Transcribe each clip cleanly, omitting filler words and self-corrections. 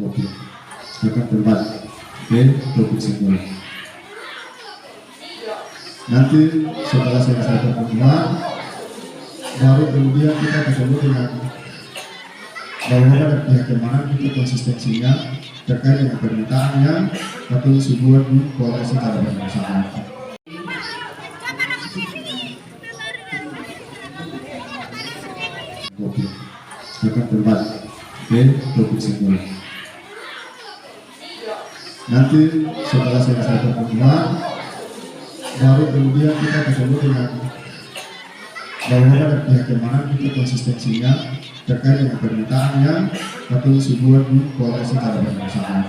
Oke, silakan tempat. Oke, topik semula. Nanti setelah selesai pertemuan, baru kemudian kita ketemu dengan bahwa ada pihak yang mana kita konsistensinya terkait dengan permintaannya atau sebuah dibuat secara bersama. Oke, silakan tempat. Oke, topik semula. Nanti setelah selesai pertemuan, baru kemudian kita ketemu dengan bahwa ada pihak yang mana kita konsistensinya terkait dengan permintaannya atau sebuah dibuat secara bersama.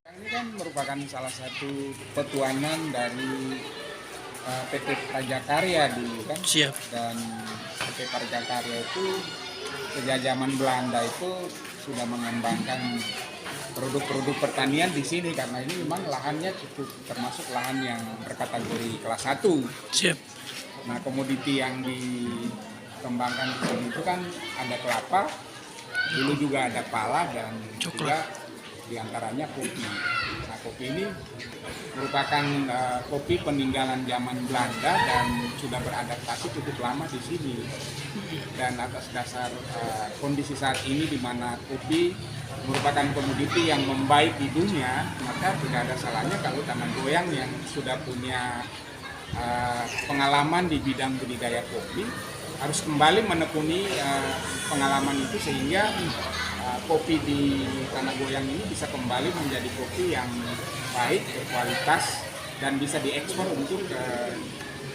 Ini kan merupakan salah satu petuanan dari PT Prajakarya dulu kan. Siap. Dan PT Prajakarya itu sejak zaman Belanda itu sudah mengembangkan produk-produk pertanian di sini karena ini memang lahannya cukup termasuk lahan yang berkategori kelas 1. Siap. Nah, komoditi yang dikembangkan di sini itu kan ada kelapa, dulu juga ada pala dan juga diantaranya kopi. Nah, kopi ini merupakan kopi peninggalan zaman Belanda dan sudah beradaptasi cukup lama di sini. Dan atas dasar kondisi saat ini di mana kopi merupakan komoditi yang membaik di dunia, maka tidak ada salahnya kalau Tanah Goyang yang sudah punya pengalaman di bidang budidaya kopi harus kembali menekuni pengalaman itu sehingga kopi di Tanah Goyang ini bisa kembali menjadi kopi yang baik, berkualitas dan bisa diekspor untuk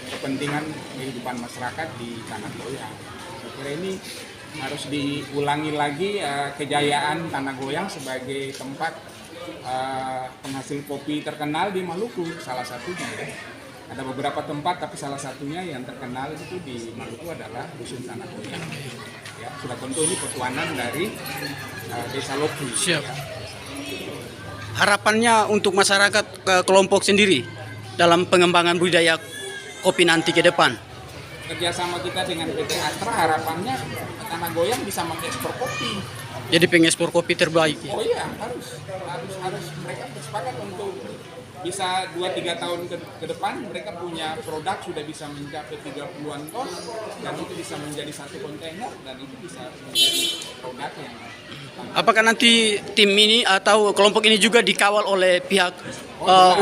kepentingan kehidupan masyarakat di Tanah Goyang. Saya kira ini harus diulangi lagi kejayaan Tanah Goyang sebagai tempat penghasil kopi terkenal di Maluku, salah satunya ya. Ada beberapa tempat tapi salah satunya yang terkenal itu di Maluku adalah Dusun Tanah Goyang. Ya, sudah tentu ini petuanan dari Desa Loku. Siap. Ya. Harapannya untuk masyarakat kelompok sendiri dalam pengembangan budidaya kopi nanti ke depan. Kerjasama kita dengan PT Astra harapannya Tanah Goyang bisa mengekspor kopi. Jadi pengekspor kopi terbaik. Oh iya, harus mereka bersepakat untuk bisa 2-3 tahun ke depan mereka punya produk sudah bisa mencapai 30-an ton dan itu bisa menjadi satu kontainer dan itu bisa menjadi produk yang Apakah nanti tim ini atau kelompok ini juga dikawal oleh pihak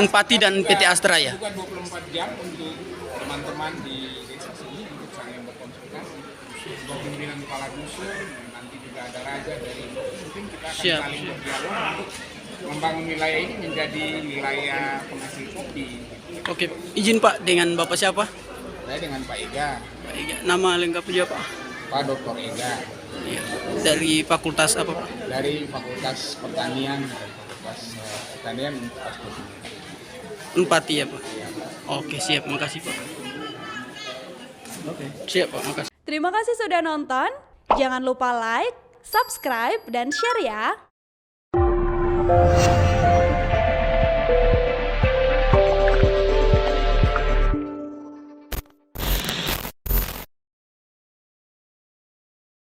Unpati dan PT Astra ya? Juga 24 jam untuk teman-teman di desa sini untuk saling berkonsultasi. Sebuah pimpinan kepala dusun, nanti juga ada raja dari mungkin kita akan Siap. saling berdialog untuk membangun wilayah ini menjadi wilayah penghasil kopi. Oke, izin Pak, dengan Bapak siapa? Saya dengan Pak Ega, Pak Ega. Nama lengkapnya Pak? Pak Dr. Ega Iya. Dari fakultas apa Pak? dari Fakultas Pertanian, Fakultas Pertanian Universitas Kopi. Unpati ya Pak? Oke, siap, makasih Pak. Oke, siap Pak, makasih. Terima kasih sudah nonton. Jangan lupa like, subscribe, dan share ya.